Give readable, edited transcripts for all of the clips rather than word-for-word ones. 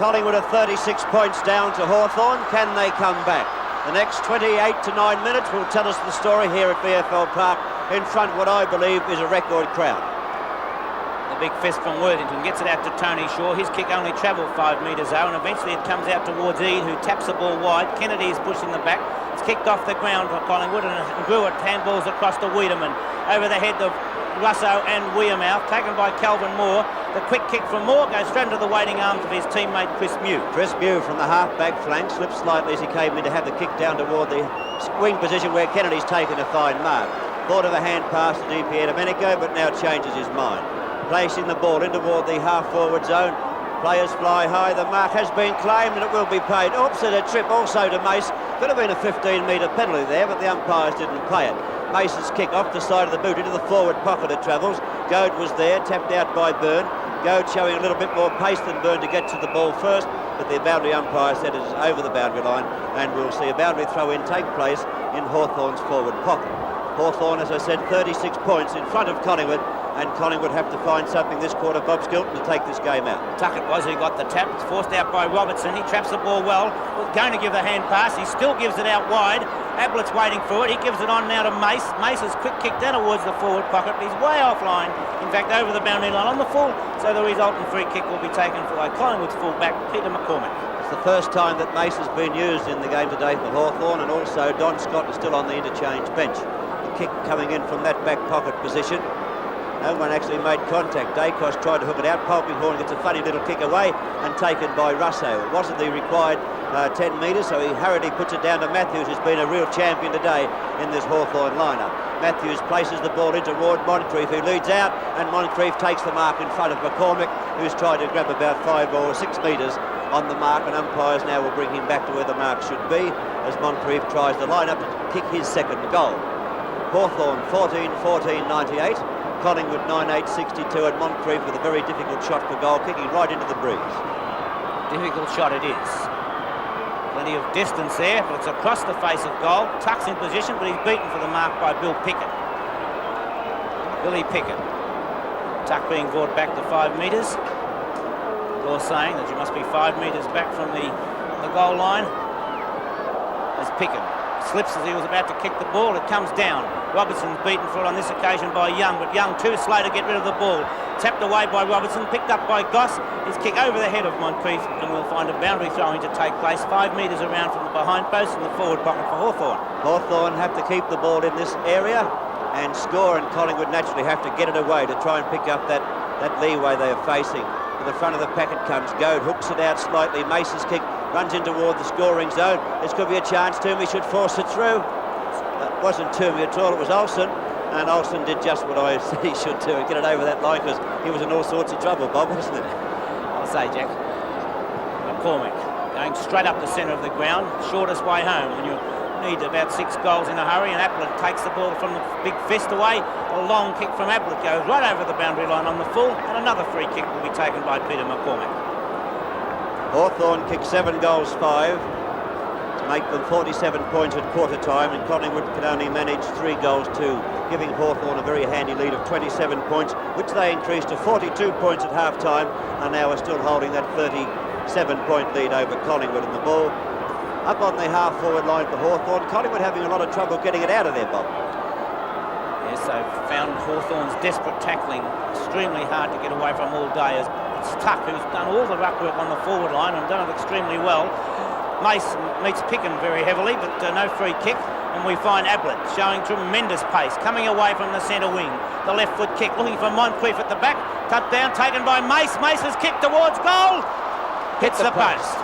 Collingwood are 36 points down to Hawthorn. Can they come back? The next 28 to 9 minutes will tell us the story here at VFL Park in front of what I believe is a record crowd. The big fist from Worthington gets it out to Tony Shaw. His kick only travelled 5 metres out, and eventually it comes out towards Eade, who taps the ball wide. Kennedy is pushing the back. It's kicked off the ground for Collingwood, and Gruitt handballs across to Wiedemann over the head of Russo and Wearmouth, taken by Calvin Moore. The quick kick from Moore goes straight into the waiting arms of his teammate Chris Mew. Chris Mew from the half-back flank slipped slightly as he came in to have the kick down toward the wing position where Kennedy's taken a fine mark. Thought of a hand pass to DP Domenico, but now changes his mind. Placing the ball in toward the half-forward zone. Players fly high. The mark has been claimed and it will be paid. Oops, and a trip also to Mace. Could have been a 15-metre penalty there, but the umpires didn't play it. Mace's kick off the side of the boot into the forward pocket it travels. Goad was there, tapped out by Byrne. Goad showing a little bit more pace than Byrne to get to the ball first, but the boundary umpire said it is over the boundary line, and we'll see a boundary throw-in take place in Hawthorn's forward pocket. Hawthorn, as I said, 36 points in front of Collingwood, and Collingwood have to find something this quarter, Bob Skilton, to take this game out. Tuckett was who got the tap. It's forced out by Robertson. He traps the ball well. Was going to give the hand pass. He still gives it out wide. Ablett's waiting for it. He gives it on now to Mace. Mace's quick kick down towards the forward pocket. He's way offline. In fact, over the boundary line on the full. So the resultant free kick will be taken for Collingwood's fullback, Peter McCormick. It's the first time that Mace has been used in the game today for Hawthorn, and also Don Scott is still on the interchange bench. The kick coming in from that back pocket position. No one actually made contact. Dacos tried to hook it out. Polkinghorn gets a funny little kick away and taken by Russo. It wasn't the required 10 metres, so he hurriedly puts it down to Matthews, who's been a real champion today in this Hawthorn lineup. Matthews places the ball in toward Moncrief, who leads out, and Moncrief takes the mark in front of McCormick, who's tried to grab about 5 or 6 metres on the mark, and umpires now will bring him back to where the mark should be as Moncrief tries to line up to kick his second goal. Hawthorn 14-14-98. Collingwood 9-8-62, and Moncrief with a very difficult shot for goal, kicking right into the breeze. Difficult shot it is. Plenty of distance there, but it's across the face of goal. Tuck's in position, but he's beaten for the mark by Bill Pickett. Billy Pickett. Tuck being brought back to 5 metres. Law saying that you must be 5 metres back from the goal line. As Pickett slips as he was about to kick the ball, it comes down. Robertson's beaten for it on this occasion by Young, but Young too slow to get rid of the ball. Tapped away by Robertson, picked up by Goss. His kick over the head of Moncrief, and we'll find a boundary throwing to take place 5 metres around from the behind post in the forward pocket for Hawthorn. Hawthorn have to keep the ball in this area and score, and Collingwood naturally have to get it away to try and pick up that leeway they are facing. To the front of the packet comes Goad, hooks it out slightly. Mace's kick runs in toward the scoring zone. This could be a chance. Toomey should force it through. That wasn't Toomey at all, it was Olsen. And Olsen did just what I said he should do and get it over that line, because he was in all sorts of trouble, Bob, wasn't it? I'll say, Jack. McCormick going straight up the centre of the ground, shortest way home. When you need about 6 goals in a hurry, and Ablett takes the ball from the big fist away. A long kick from Ablett goes right over the boundary line on the full, and another free kick will be taken by Peter McCormick. Hawthorn kicked 7 goals 5 to make them 47 points at quarter time, and Collingwood can only manage 3 goals 2, giving Hawthorn a very handy lead of 27 points, which they increased to 42 points at half time, and now are still holding that 37-point lead over Collingwood in the ball. Up on the half-forward line for Hawthorn. Collingwood having a lot of trouble getting it out of there, Bob. Yes, they've found Hawthorn's desperate tackling extremely hard to get away from all day. It's Tuck who's done all the ruck work on the forward line and done it extremely well. Mace meets Picken very heavily, but no free kick. And we find Ablett showing tremendous pace, coming away from the centre wing. The left foot kick, looking for Moncrief at the back. Cut down, taken by Mace. Mace's kick towards goal. Hits the post.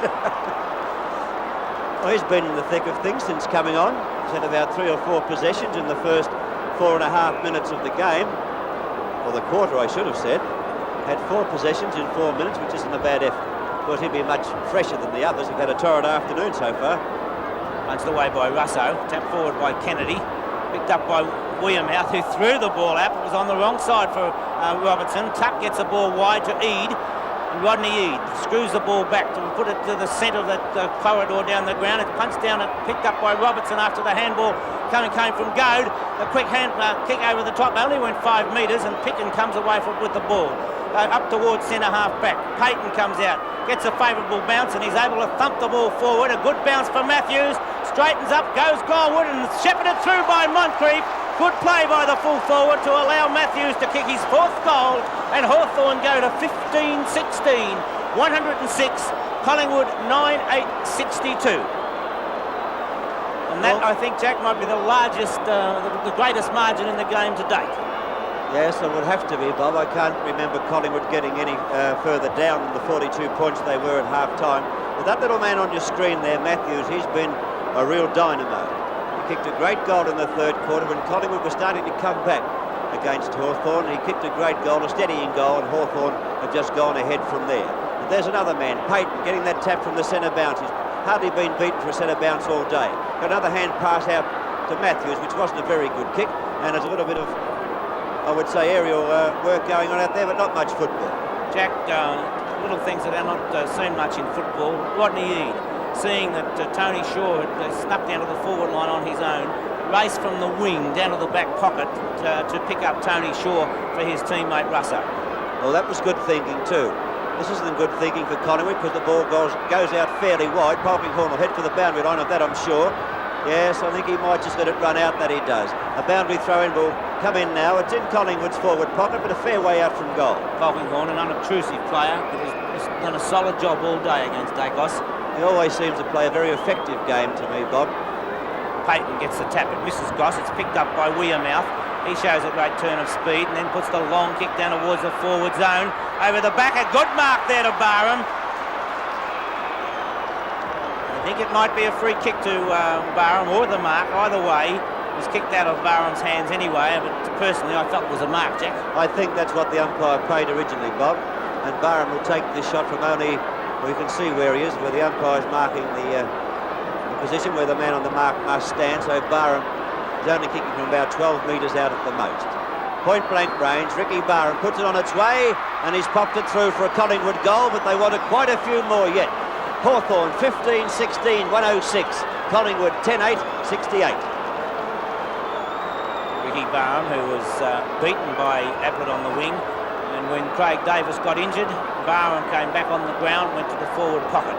Well, he's been in the thick of things since coming on. He's had about 3 or 4 possessions in the first 4.5 minutes of the game. Or the quarter, I should have said. Had 4 possessions in 4 minutes, which isn't a bad effort. Of course, he'd be much fresher than the others. We've had a torrid afternoon so far. Punched away by Russo, tapped forward by Kennedy, picked up by Wearmouth, who threw the ball out, but was on the wrong side for Robertson. Tuck gets the ball wide to Eade, and Rodney Eade screws the ball back to put it to the centre of the corridor down the ground. It's punched down and picked up by Robertson after the handball came from Goad. A quick hand kick over the top, only went 5 metres, and Picken comes away with the ball. up towards centre-half back. Payton comes out, gets a favourable bounce, and he's able to thump the ball forward. A good bounce for Matthews, straightens up, goes Collingwood, and shepherded through by Moncrief. Good play by the full forward to allow Matthews to kick his 4th goal, and Hawthorn go to 15-16, 106, Collingwood 9-8-62. And that, I think, Jack, might be the largest, the greatest margin in the game to date. Yes, it would have to be, Bob. I can't remember Collingwood getting any further down than the 42 points they were at half-time. But that little man on your screen there, Matthews, he's been a real dynamo. He kicked a great goal in the 3rd quarter when Collingwood was starting to come back against Hawthorn. He kicked a great goal, a steadying goal, and Hawthorn have just gone ahead from there. But there's another man, Payton, getting that tap from the centre bounce. He's hardly been beaten for a centre bounce all day. Got another hand pass out to Matthews, which wasn't a very good kick, and there's a little bit of, I would say, aerial work going on out there, but not much football. Jack, little things that are not seen much in football. Rodney Eade, seeing that Tony Shaw had snuck down to the forward line on his own, raced from the wing down to the back pocket to pick up Tony Shaw for his teammate Russo. Well, that was good thinking too. This isn't good thinking for Collingwood because the ball goes out fairly wide. Polkinghorn will head for the boundary line of that, I'm sure. Yes, I think he might just let it run out. That he does. A boundary throw-in will come in now. It's in Collingwood's forward pocket, but a fair way out from goal. Polkinghorn, an unobtrusive player, but has done a solid job all day against Dacos. He always seems to play a very effective game to me, Bob. Payton gets the tap. It misses Goss. It's picked up by Weirmouth. He shows a great turn of speed and then puts the long kick down towards the forward zone. Over the back, a good mark there to Barham. I think it might be a free kick to Barham or the mark. Either way, it was kicked out of Barham's hands anyway, but personally I felt it was a mark, Jack. I think that's what the umpire paid originally, Bob. And Barham will take this shot from only, well, you can see where he is, where the umpire's marking the position where the man on the mark must stand. So Barham is only kicking from about 12 metres out at the most. Point blank range, Ricky Barham puts it on its way and he's popped it through for a Collingwood goal, but they wanted quite a few more yet. Hawthorn 15-16, 106. Collingwood 10-8, 68. Ricky Barham, who was beaten by Ablett on the wing, and when Craig Davis got injured, Barham came back on the ground, went to the forward pocket.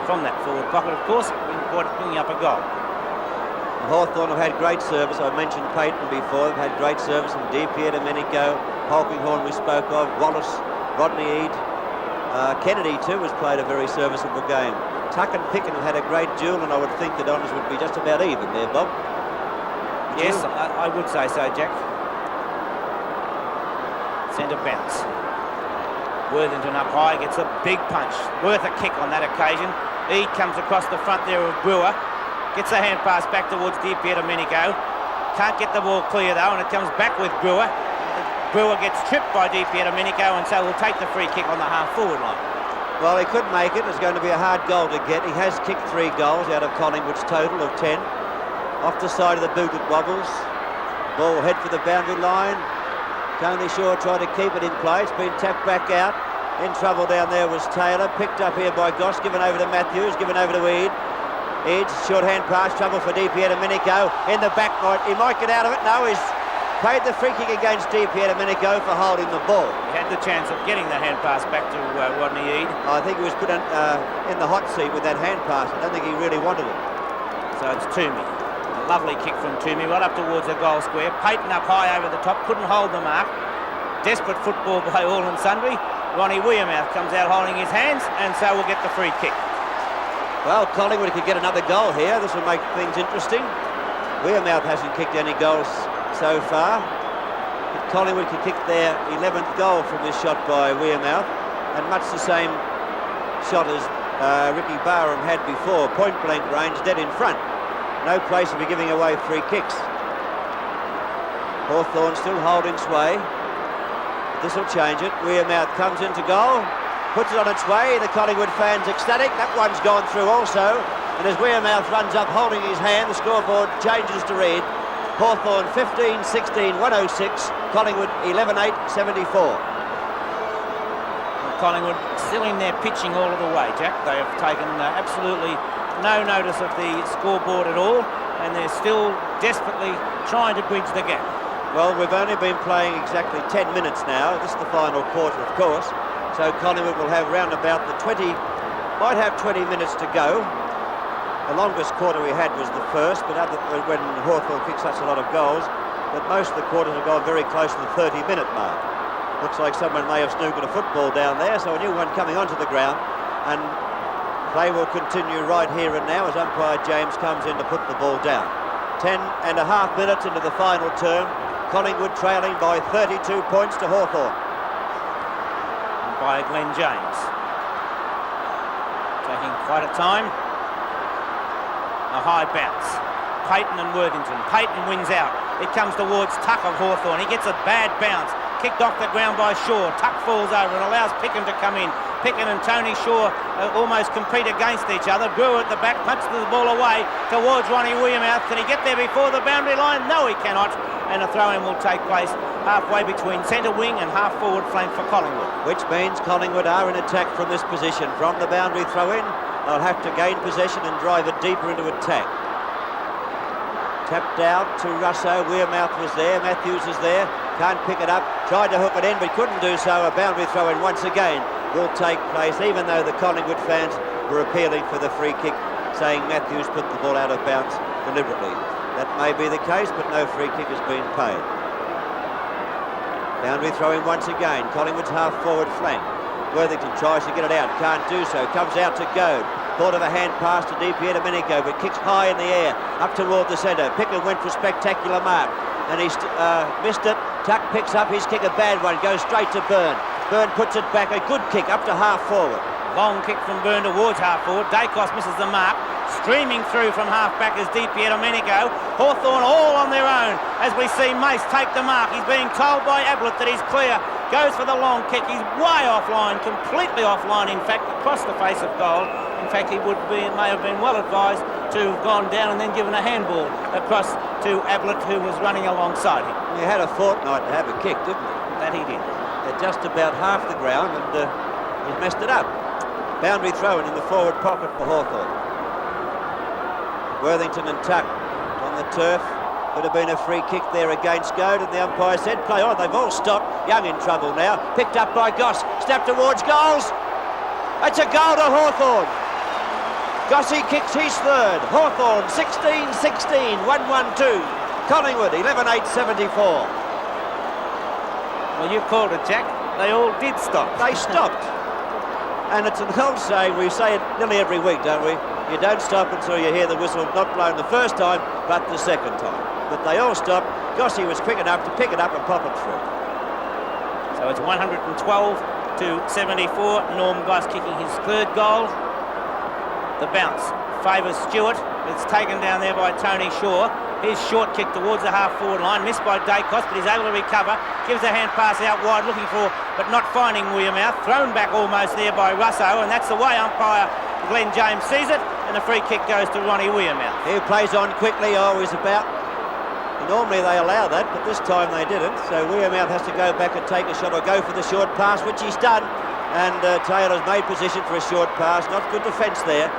From that forward pocket, of course, bringing up a goal. Hawthorn have had great service. I mentioned Payton before. They've had great service from DiPier, Domenico, Polkinghorn we spoke of, Wallace, Rodney Eade. Kennedy too has played a very serviceable game. Tuck and Picken have had a great duel, and I would think that honours would be just about even there, Bob. Yes, I would say so, Jack. Centre bounce. Worthington up high, gets a big punch. Worth a kick on that occasion. Eade comes across the front there of Brewer. Gets a hand pass back towards DiPier Domenico. Can't get the ball clear though, and it comes back with Brewer. Brewer gets tripped by DiPier Domenico, and so will take the free kick on the half-forward line. Well, he could make it. It's going to be a hard goal to get. He has kicked 3 goals out of Collingwood's total of 10. Off the side of the boot it wobbles. Ball will head for the boundary line. Tony Shaw tried to keep it in play. It's been tapped back out. In trouble down there was Taylor. Picked up here by Goss. Given over to Matthews. Given over to Eade. Eade, short hand pass. Trouble for DiPier Domenico. In the back. He might get out of it. No, he's paid the free kick against DiPier Domenico for holding the ball. He had the chance of getting the hand pass back to Rodney Eade. I think he was put in the hot seat with that hand pass. I don't think he really wanted it. So it's Toomey. A lovely kick from Toomey right up towards the goal square. Payton up high over the top, couldn't hold the mark. Desperate football by all and sundry. Ronnie Weirmouth comes out holding his hands, and so will get the free kick. Well, Collingwood could get another goal here. This will make things interesting. Weirmouth hasn't kicked any goals so far. But Collingwood could kick their 11th goal from this shot by Weirmouth, and much the same shot as Ricky Barham had before. Point blank range, dead in front. No place to be giving away free kicks. Hawthorn still holding sway. This will change it. Weirmouth comes into goal, puts it on its way. The Collingwood fans ecstatic. That one's gone through also. And as Weirmouth runs up holding his hand, the scoreboard changes to read Hawthorn 15-16, 106. Collingwood 11-8, 74. Collingwood still in their pitching all of the way, Jack. They have taken absolutely no notice of the scoreboard at all, and they're still desperately trying to bridge the gap. Well, we've only been playing exactly 10 minutes now. This is the final quarter, of course. So Collingwood will have round about the 20, might have 20 minutes to go. The longest quarter we had was the first, but when Hawthorn kicked such a lot of goals, but most of the quarters have gone very close to the 30-minute mark. Looks like someone may have snookered a football down there, so a new one coming onto the ground, and play will continue right here and now as umpire James comes in to put the ball down. 10.5 minutes into the final term, Collingwood trailing by 32 points to Hawthorn. And by Glenn James. Taking quite a time. A high bounce. Payton and Worthington. Payton wins out. It comes towards Tuck of Hawthorn. He gets a bad bounce. Kicked off the ground by Shaw. Tuck falls over and allows Pickham to come in. Pickham and Tony Shaw almost compete against each other. Brewer at the back punches the ball away towards Ronnie Williamouth. Can he get there before the boundary line? No, he cannot. And a throw-in will take place halfway between centre wing and half-forward flank for Collingwood. Which means Collingwood are in attack from this position. From the boundary throw-in, they'll have to gain possession and drive it deeper into attack. Tapped out to Russo. Weirmouth was there. Matthews is there. Can't pick it up. Tried to hook it in, but couldn't do so. A boundary throw-in once again will take place, even though the Collingwood fans were appealing for the free kick, saying Matthews put the ball out of bounds deliberately. That may be the case, but no free kick has been paid. Boundary throw-in once again. Collingwood's half-forward flank. Worthington tries to get it out. Can't do so. Comes out to Goad. Thought of a hand pass to DP Domenico, but kicks high in the air, up toward the centre. Pickett went for a spectacular mark, and he missed it. Tuck picks up his kick, a bad one, goes straight to Byrne. Byrne puts it back, a good kick up to half-forward. Long kick from Byrne towards half-forward. Dacos misses the mark. Streaming through from half-back is DP Domenico. Hawthorn all on their own as we see Mace take the mark. He's being told by Ablett that he's clear. Goes for the long kick. He's way offline, completely offline, in fact, across the face of goal. In fact, he may have been well advised to have gone down and then given a handball across to Ablett, who was running alongside him. He had a fortnight to have a kick, didn't he? That he did. At just about half the ground, and he's messed it up. Boundary throw-in in the forward pocket for Hawthorn. Worthington and Tuck on the turf. Could have been a free kick there against Goad, and the umpire said play on. They've all stopped. Young in trouble now. Picked up by Goss. Snapped towards goals. It's a goal to Hawthorn. Gossie kicks his third. Hawthorn 16-16, 1-1-2. Collingwood 11-8-74. Well, you called it, Jack. They all did stop. They stopped. And it's an old saying, we say it nearly every week, don't we? You don't stop until you hear the whistle not blown the first time, but the second time. But they all stopped. Gossie was quick enough to pick it up and pop it through. So it's 112-74. Norm Goss kicking his third goal. The bounce favours Stewart. It's taken down there by Tony Shaw. His short kick towards the half-forward line, missed by Dacos, but he's able to recover. Gives a hand pass out wide, looking for, but not finding Weirmouth. Thrown back almost there by Russo, and that's the way umpire Glenn James sees it, and the free kick goes to Ronnie Weirmouth. He plays on quickly, always about. Normally they allow that, but this time they didn't. So Weirmouth has to go back and take a shot or go for the short pass, which he's done. And Taylor's made position for a short pass. Not good defence there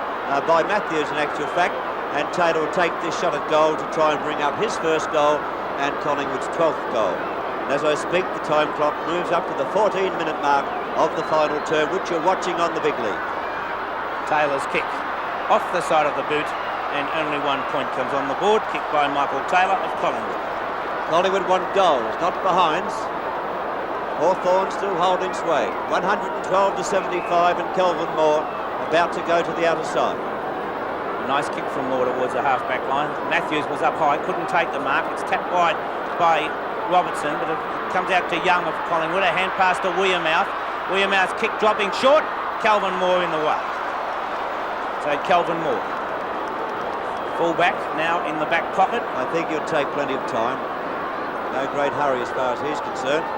by Matthews, in actual fact. And Taylor will take this shot at goal to try and bring up his first goal and Collingwood's 12th goal. And as I speak, the time clock moves up to the 14-minute mark of the final term, which you're watching on the big league. Taylor's kick off the side of the boot, and only 1 point comes on the board, kicked by Michael Taylor of Collingwood. Collingwood want goals, not behinds. Hawthorn still holding sway. 112-75, and Kelvin Moore about to go to the outer side. Nice kick from Moore towards the half-back line. Matthews was up high, couldn't take the mark. It's tapped wide by Robertson, but it comes out to Young of Collingwood. A hand pass to Weirmouth. Weirmouth's kick dropping short. Kelvin Moore in the way. So Kelvin Moore. Full-back now in the back pocket. I think he'll take plenty of time. No great hurry as far as he's concerned.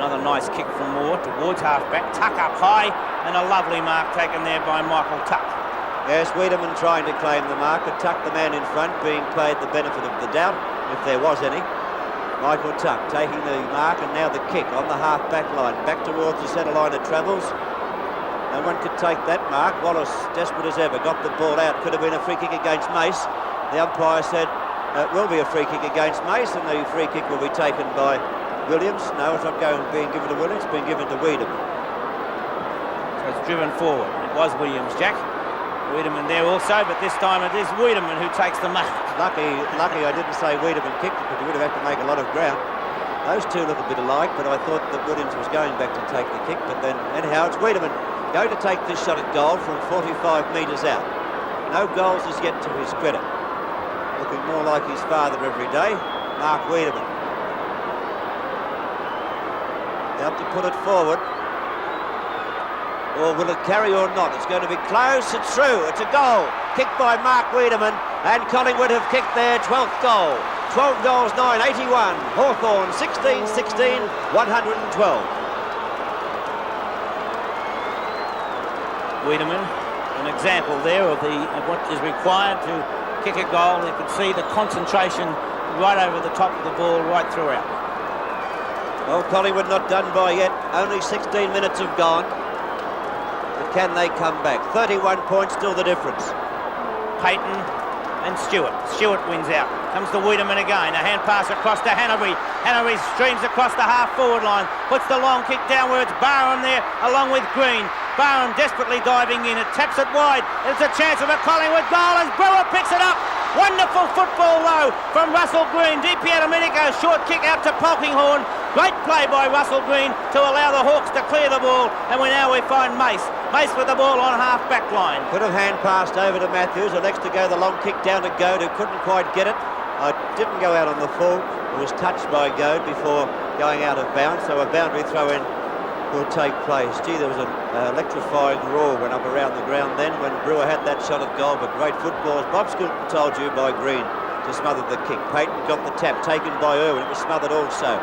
Another nice kick from Moore towards half-back. Tuck up high, and a lovely mark taken there by Michael Tuck. Yes, Wiedemann trying to claim the mark, and Tuck, the man in front, being played the benefit of the doubt, if there was any. Michael Tuck taking the mark, and now the kick on the half-back line. Back towards the centre line it travels. No one could take that mark. Wallace, desperate as ever, got the ball out. Could have been a free kick against Mace. The umpire said It will be a free kick against Mace, and the free kick will be taken by Williams. No, it's not being given to Williams, it's been given to Wiedemann. So it's driven forward. It was Williams, Jack. Wiedemann there also, but this time it is Wiedemann who takes the mark. Lucky I didn't say Wiedemann kicked it, because he would have had to make a lot of ground. Those two look a bit alike, but I thought that Williams was going back to take the kick, but then anyhow it's Wiedemann going to take this shot at goal from 45 metres out. No goals as yet to his credit. Looking more like his father every day, Mark Wiedemann. They have to put it forward. Or will it carry or not? It's going to be close. It's through. It's a goal. Kicked by Mark Wiedemann, and Collingwood have kicked their 12th goal. 12 goals, 9, 81. Hawthorn, 16, 16, 112. Wiedemann, an example there of what is required to kick a goal. You can see the concentration right over the top of the ball, right throughout. Well, Collingwood not done by yet. Only 16 minutes have gone. But can they come back? 31 points, still the difference. Payton and Stewart. Stewart wins out. Comes to Wiedemann again. A hand pass across to Hanbury. Hanbury streams across the half-forward line. Puts the long kick down where it's Barham there, along with Green. Barham desperately diving in. It taps it wide. It's a chance of a Collingwood goal as Brewer picks it up. Wonderful football though from Russell Green. Di Pierdomenico, short kick out to Polkinghorne. Great play by Russell Green to allow the Hawks to clear the ball, and we find Mace. Mace with the ball on half-back line. Could have hand passed over to Matthews. Elects to go the long kick down to Goad, who couldn't quite get it. Didn't go out on the full. It was touched by Goad before going out of bounds, so a boundary throw-in will take place. Gee, there was an electrifying roar went up around the ground then when Brewer had that shot at goal, but great footballs. Bob Skilton told you by Green to smother the kick. Payton got the tap, taken by Irwin. It was smothered also.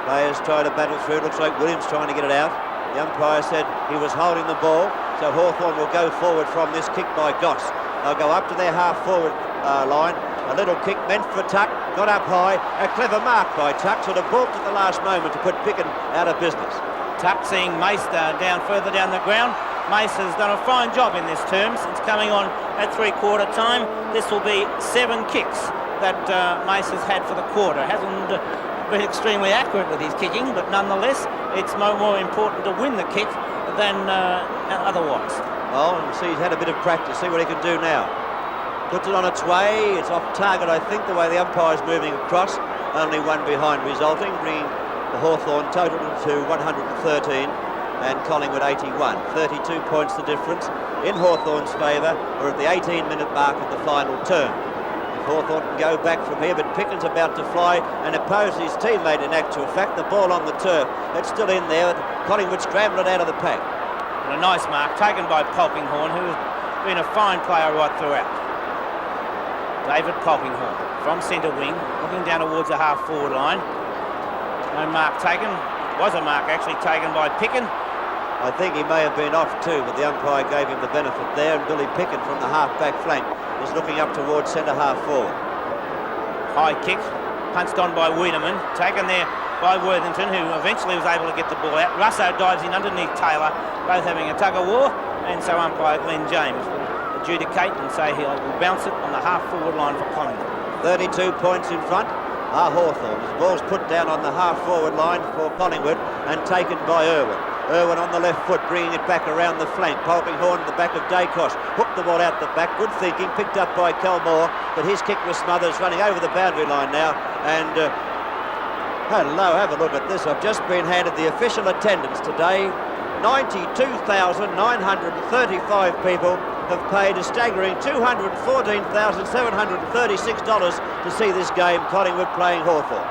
Players try to battle through. Looks like Williams trying to get it out. The umpire said he was holding the ball, so Hawthorn will go forward from this kick by Goss. They'll go up to their half-forward line. A little kick meant for Tuck, got up high. A clever mark by Tuck, sort of balked at the last moment to put Picken out of business. Tuck seeing Mace down further down the ground. Mace has done a fine job in this term since coming on at three-quarter time. This will be 7 kicks that Mace has had for the quarter. Hasn't been extremely accurate with his kicking, but nonetheless, it's more important to win the kick than otherwise. Well, see, he's had a bit of practice. See what he can do now. Puts it on its way. It's off target, I think, the way the umpire's moving across. Only one behind resulting, bringing the Hawthorn total to 113 and Collingwood 81. 32 points the difference in Hawthorn's favour. We're at the 18-minute mark of the final term. Hawthorn can go back from here, but Picken's about to fly and oppose his teammate in actual fact. The ball on the turf, it's still in there. Collingwood scramble it out of the pack. And a nice mark taken by Polkinghorne, who has been a fine player right throughout. David Polkinghorne from centre wing, looking down towards the half-forward line. No mark taken. Was a mark actually taken by Picken. I think he may have been off too, but the umpire gave him the benefit there, and Billy Picken from the half-back flank is looking up towards centre half-forward. High kick, punched on by Wiedemann, taken there by Worthington, who eventually was able to get the ball out. Russo dives in underneath Taylor, both having a tug-of-war, and so umpire Glenn James will adjudicate and say he will bounce it on the half-forward line for Collingwood. 32 points in front are Hawthorn. The ball's put down on the half-forward line for Collingwood and taken by Irwin. Irwin on the left foot, bringing it back around the flank. Polkinghorne at the back of Dacos. Hooked the ball out the back. Good thinking. Picked up by Kelmore, but his kick was smothered. Running over the boundary line now. And hello, have a look at this. I've just been handed the official attendance today. 92,935 people have paid a staggering $214,736 to see this game. Collingwood playing Hawthorn.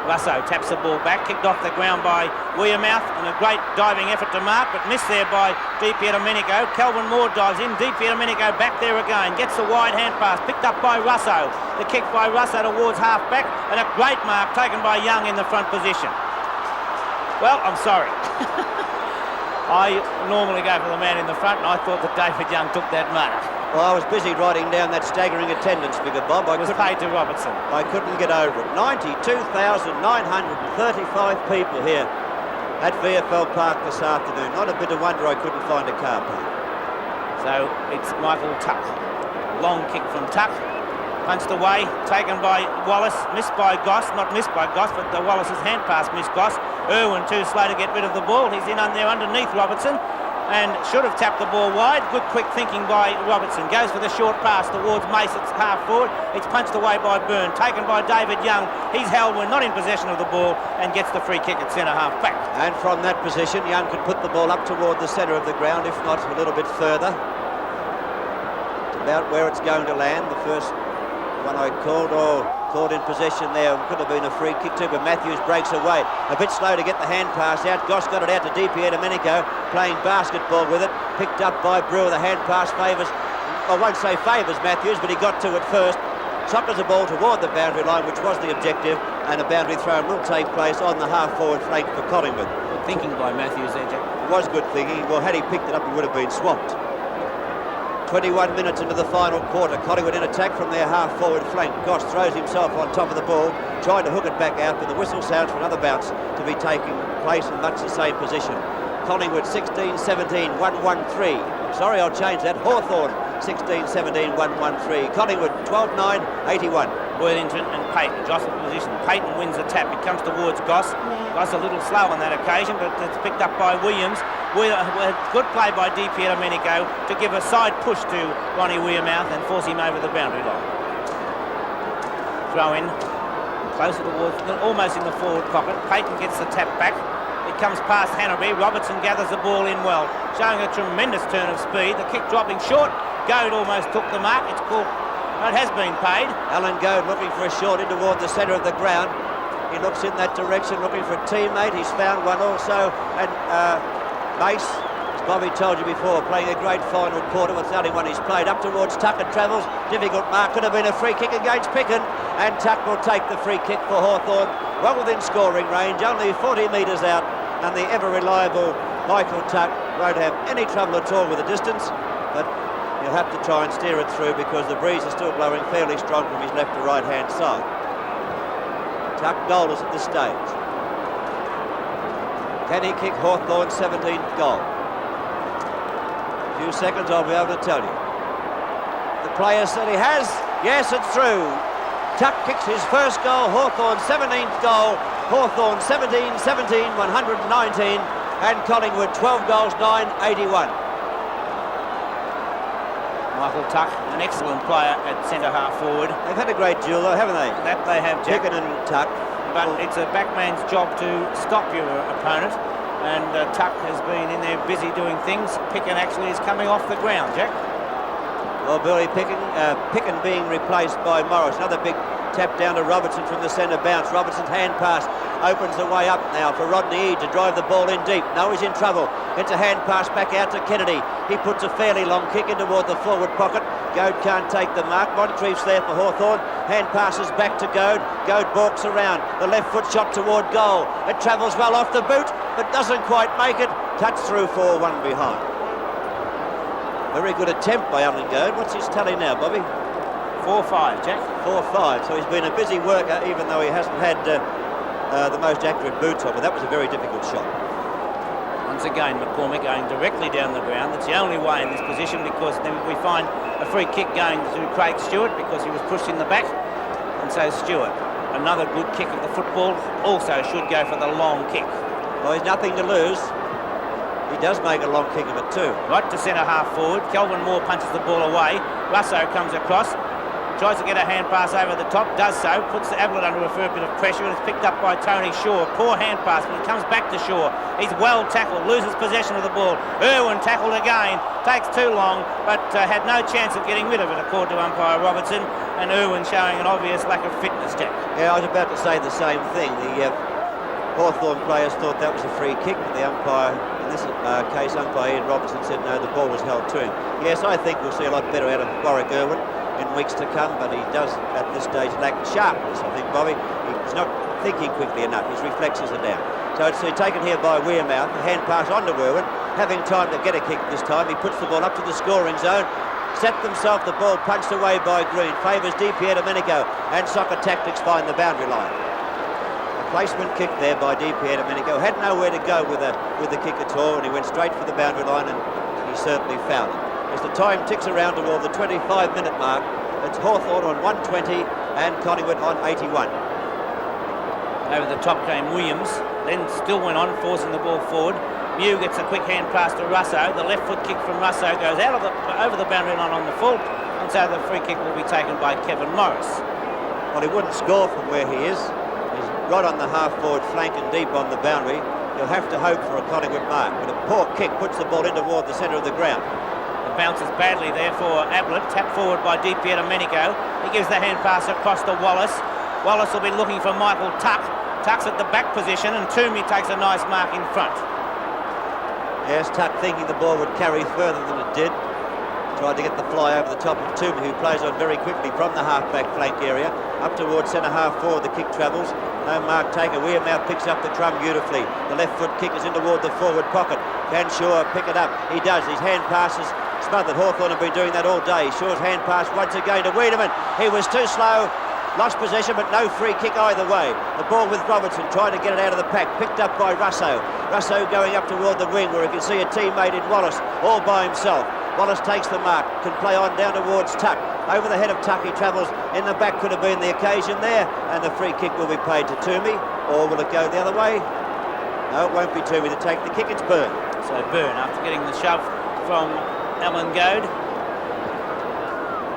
Russo taps the ball back, kicked off the ground by Wearmouth, and a great diving effort to mark, but missed there by Di Pierdomenico. Calvin Moore dives in, Di Pierdomenico back there again, gets the wide hand pass, picked up by Russo. The kick by Russo towards half-back, and a great mark taken by Young in the front position. Well, I'm sorry. I normally go for the man in the front, and I thought that David Young took that mark. Well, I was busy writing down that staggering attendance figure, Bob. It was paid to Robertson. I couldn't get over it. 92,935 people here at VFL Park this afternoon. Not a bit of wonder I couldn't find a car park. So it's Michael Tuck. Long kick from Tuck. Punched away, taken by Wallace, missed by Goss, not missed by Goss, but Wallace's hand pass missed Goss. Irwin too slow to get rid of the ball. He's in there underneath Robertson and should have tapped the ball wide. Good quick thinking by Robertson. Goes for the short pass towards Mace at half forward. It's punched away by Byrne, taken by David Young. He's held when not in possession of the ball and gets the free kick at centre half back. And from that position, Young can put the ball up toward the centre of the ground, if not a little bit further. It's about where it's going to land. The first one I called in possession there. Could have been a free kick too, but Matthews breaks away. A bit slow to get the hand pass out. Goss got it out to DP Domenico, playing basketball with it. Picked up by Brewer. The hand pass favours, I won't say favours Matthews, but he got to it first. Sockers the ball toward the boundary line, which was the objective, and a boundary throw will take place on the half-forward flank for Collingwood. Good thinking by Matthews there, Jack. It was good thinking. Well, had he picked it up, he would have been swamped. 21 minutes into the final quarter. Collingwood in attack from their half-forward flank. Goss throws himself on top of the ball, trying to hook it back out, but the whistle sounds for another bounce to be taking place in much the same position. Collingwood 16-17, 1-1-3. Sorry, I'll change that. Hawthorn 16-17, 1-1-3. Collingwood 12-9, 81. Worthington and Payton jostle position. Payton wins the tap. It comes towards Goss. Goss a little slow on that occasion, but it's picked up by Williams. Good play by DP Domenico to give a side push to Ronnie Wearmouth and force him over the boundary line. Throw in, closer towards, almost in the forward pocket. Payton gets the tap back. It comes past Hanbury. Robertson gathers the ball in well, showing a tremendous turn of speed. The kick dropping short. Goad almost took the mark. It's called. No, it has been paid. Alan Goad looking for a short in toward the centre of the ground. He looks in that direction, looking for a teammate. He's found one also, and Mace, as Bobby told you before, playing a great final quarter with the only one he's played. Up towards Tuck and travels. Difficult mark. Could have been a free kick against Picken, and Tuck will take the free kick for Hawthorn. Well within scoring range, only 40 metres out, and the ever-reliable Michael Tuck won't have any trouble at all with the distance, but he'll have to try and steer it through because the breeze is still blowing fairly strong from his left to right-hand side. Tuck goalless at this stage. Can he kick Hawthorn's 17th goal? A few seconds, I'll be able to tell you. The player said he has. Yes, it's through. Tuck kicks his first goal, Hawthorn's 17th goal. Hawthorn 17-17, 119, and Collingwood 12 goals, 9-81. Michael Tuck, an excellent player at centre half forward. They've had a great duel though, haven't they? That they have, Jack. Picken and Tuck. But it's a backman's job to stop your opponent, and Tuck has been in there busy doing things. Picken actually is coming off the ground, Jack. Well, Billy Picken being replaced by Morris. Another big tap down to Robertson from the centre bounce. Robertson's hand pass opens the way up now for Rodney Eade to drive the ball in deep. No, he's in trouble. It's a hand pass back out to Kennedy. He puts a fairly long kick in toward the forward pocket. Goad can't take the mark. Moncrief's there for Hawthorn. Hand passes back to Goad. Goad balks around. The left foot shot toward goal. It travels well off the boot, but doesn't quite make it. Touch through 4-1 behind. Very good attempt by Alan Goad. What's his tally now, Bobby? 4-5, Jack. 4-5. So he's been a busy worker, even though he hasn't had the most accurate boots on. But that was a very difficult shot. Once again, McCormick going directly down the ground. That's the only way in this position, because then we find a free kick going to Craig Stewart because he was pushed in the back. And so Stewart, another good kick of the football, also should go for the long kick. Well, he's nothing to lose. He does make a long kick of it too. Right to centre half forward. Kelvin Moore punches the ball away. Russo comes across. Tries to get a hand pass over the top, does so, puts the Ablett under a fair bit of pressure, and it's picked up by Tony Shaw. Poor hand pass, but it comes back to Shaw. He's well tackled, loses possession of the ball. Irwin tackled again, takes too long, but had no chance of getting rid of it, according to umpire Robertson, and Irwin showing an obvious lack of fitness, Jack. Yeah, I was about to say the same thing. The Hawthorn players thought that was a free kick, but the umpire, in this case, umpire Ian Robertson said no, the ball was held to him. Yes, I think we'll see a lot better out of Warwick Irwin in weeks to come, but he does at this stage lack sharpness, I think, Bobby. He's not thinking quickly enough. His reflexes are down. So it's taken here by Wearmouth. The hand pass on to Irwin, having time to get a kick this time. He puts the ball up to the scoring zone. Set themselves, the ball punched away by Green. Favours DP Domenico, and Soccer Tactics find the boundary line. A placement kick there by DP Domenico. Had nowhere to go with the kick at all, and he went straight for the boundary line, and he certainly found it. As the time ticks around toward the 25-minute mark, It's Hawthorn on 120 and Collingwood on 81. Over the top came Williams, then still went on, forcing the ball forward. Mew gets a quick hand pass to Russo. The left foot kick from Russo goes over the boundary line on the full, and so the free kick will be taken by Kevin Morris. Well, he wouldn't score from where he is. He's right on the half-forward flank and deep on the boundary. He'll have to hope for a Collingwood mark, but a poor kick puts the ball in toward the centre of the ground. It bounces badly there for Ablett, tapped forward by Di Domenico. He gives the hand pass across to Wallace. Wallace will be looking for Michael Tuck. Tuck's at the back position, and Toomey takes a nice mark in front. Yes, Tuck thinking the ball would carry further than it did. Tried to get the fly over the top of Toomey, who plays on very quickly from the half-back flank area. Up towards centre-half forward, the kick travels. No mark taken. Weirmouth picks up the crumb beautifully. The left foot kick is in toward the forward pocket. Can Shaw pick it up? He does. His hand passes smothered. Hawthorn have been doing that all day. Shaw's hand pass once again to Wiedemann. He was too slow. Lost possession, but no free kick either way. The ball with Robertson, trying to get it out of the pack. Picked up by Russo. Russo going up toward the wing, where he can see a teammate in Wallace, all by himself. Wallace takes the mark, can play on down towards Tuck. Over the head of Tuck, he travels in the back, could have been the occasion there, and the free kick will be paid to Toomey. Or will it go the other way? No, it won't be Toomey to take the kick, it's Byrne. So Byrne, after getting the shove from Alan Goad,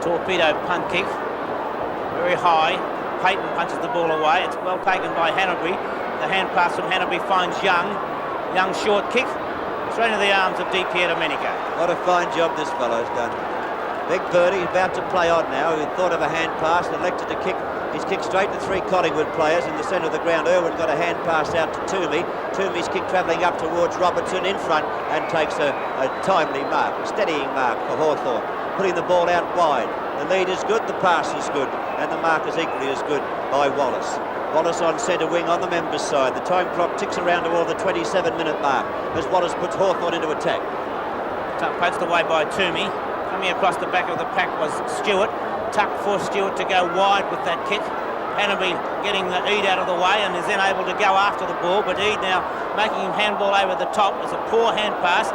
torpedo punt kick. Very high. Payton punches the ball away. It's well taken by Hanbury. The hand pass from Hanbury finds Young. Young short kick. Straight into the arms of Di Domenico. What a fine job this fellow's done. Big Birdie about to play on now. He thought of a hand pass, elected to kick. He's kicked straight to three Collingwood players in the centre of the ground. Irwin got a hand pass out to Toomey. Toomey's kick travelling up towards Robertson in front and takes a timely mark, a steadying mark for Hawthorn. Putting the ball out wide. The lead is good, the pass is good, and the mark is equally as good by Wallace. Wallace on centre wing on the members' side. The time clock ticks around toward the 27-minute mark as Wallace puts Hawthorn into attack. Poached away by Toomey. Coming across the back of the pack was Stewart. Tuck forced Stewart to go wide with that kick. Hanbury getting the Eade out of the way and is then able to go after the ball, but Eade now making him handball over the top. It's a poor hand pass.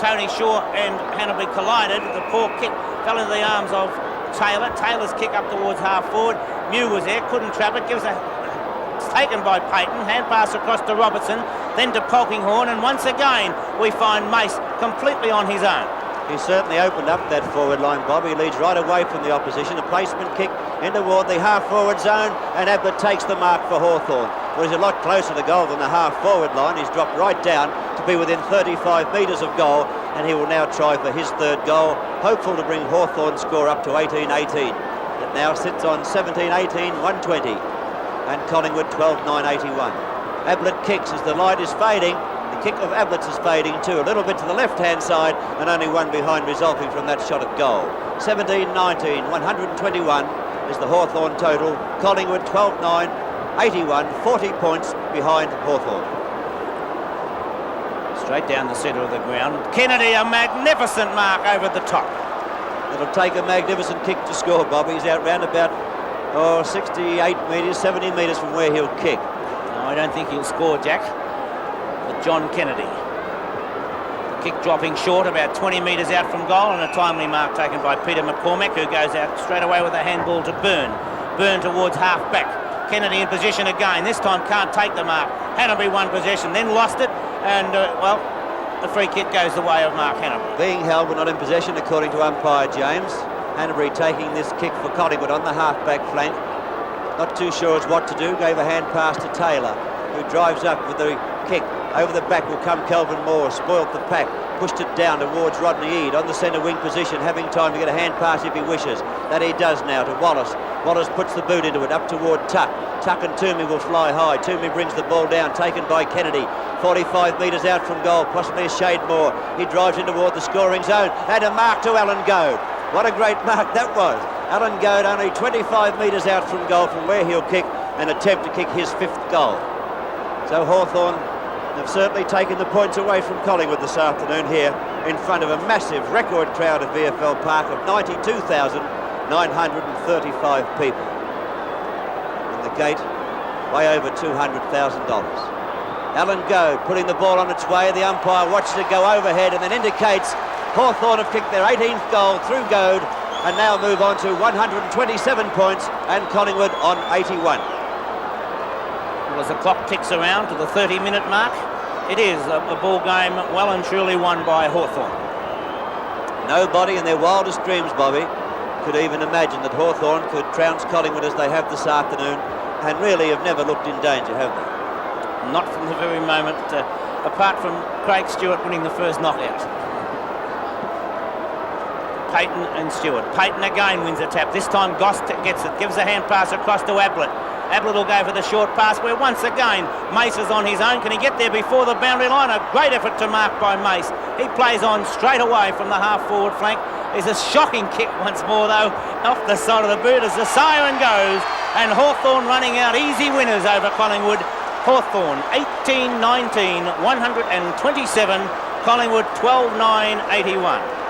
Tony Shaw and Hanbury collided. The poor kick fell into the arms of Taylor. Taylor's kick up towards half forward. Mew was there, couldn't trap it. It's taken by Payton. Hand pass across to Robertson, then to Polkinghorne, and once again we find Mace completely on his own. He certainly opened up that forward line, Bob. He leads right away from the opposition. A placement kick in toward the half-forward zone, and Ablett takes the mark for Hawthorn. Well, he's a lot closer to goal than the half-forward line. He's dropped right down to be within 35 metres of goal, and he will now try for his third goal, hopeful to bring Hawthorn's score up to 18-18. It now sits on 17-18, 120, and Collingwood 12-9-81. Ablett kicks as the light is fading. The kick of Ablett's is fading too, a little bit to the left-hand side, and only one behind resulting from that shot at goal. 17-19, 121 is the Hawthorn total. Collingwood 12-9, 81, 40 points behind Hawthorn. Straight down the centre of the ground. Kennedy, a magnificent mark over the top. It'll take a magnificent kick to score, Bob. He's out round about 68 metres, 70 metres from where he'll kick. No, I don't think he'll score, Jack. But John Kennedy. The kick dropping short, about 20 metres out from goal, and a timely mark taken by Peter McCormack, who goes out straight away with a handball to Byrne. Byrne towards half-back. Kennedy in position again. This time can't take the mark. Hanbury won possession, then lost it, and, the free kick goes the way of Mark Hanbury. Being held but not in possession, according to umpire James. Hanbury taking this kick for Collingwood on the half-back flank. Not too sure as what to do. Gave a hand pass to Taylor, who drives up with the kick. Over the back will come Kelvin Moore, spoilt the pack, pushed it down towards Rodney Eade on the centre wing position, having time to get a hand pass if he wishes. That he does now to Wallace. Wallace puts the boot into it, up toward Tuck. Tuck and Toomey will fly high. Toomey brings the ball down, taken by Kennedy. 45 metres out from goal, possibly a shade more. He drives in toward the scoring zone, and a mark to Alan Goad. What a great mark that was. Alan Goad only 25 metres out from goal from where he'll kick and attempt to kick his fifth goal. So Hawthorn have certainly taken the points away from Collingwood this afternoon here in front of a massive record crowd at VFL Park of 92,935 people. And the gate, way over $200,000. Alan Goad putting the ball on its way. The umpire watches it go overhead and then indicates Hawthorn have kicked their 18th goal through Goad and now move on to 127 points and Collingwood on 81. Well, as the clock ticks around to the 30-minute mark, it is a ball game well and truly won by Hawthorn. Nobody in their wildest dreams, Bobby, could even imagine that Hawthorn could trounce Collingwood as they have this afternoon, and really have never looked in danger, have they? Not from the very moment, apart from Craig Stewart winning the first knockout. Payton and Stewart. Payton again wins a tap. This time Goss gets it, gives a hand pass across to Ablett. Ablett will go for the short pass where once again Mace is on his own. Can he get there before the boundary line? A great effort to mark by Mace. He plays on straight away from the half-forward flank. There's a shocking kick once more though off the side of the boot as the siren goes, and Hawthorn running out easy winners over Collingwood. Hawthorn 18-19, 127. Collingwood 12-9, 81.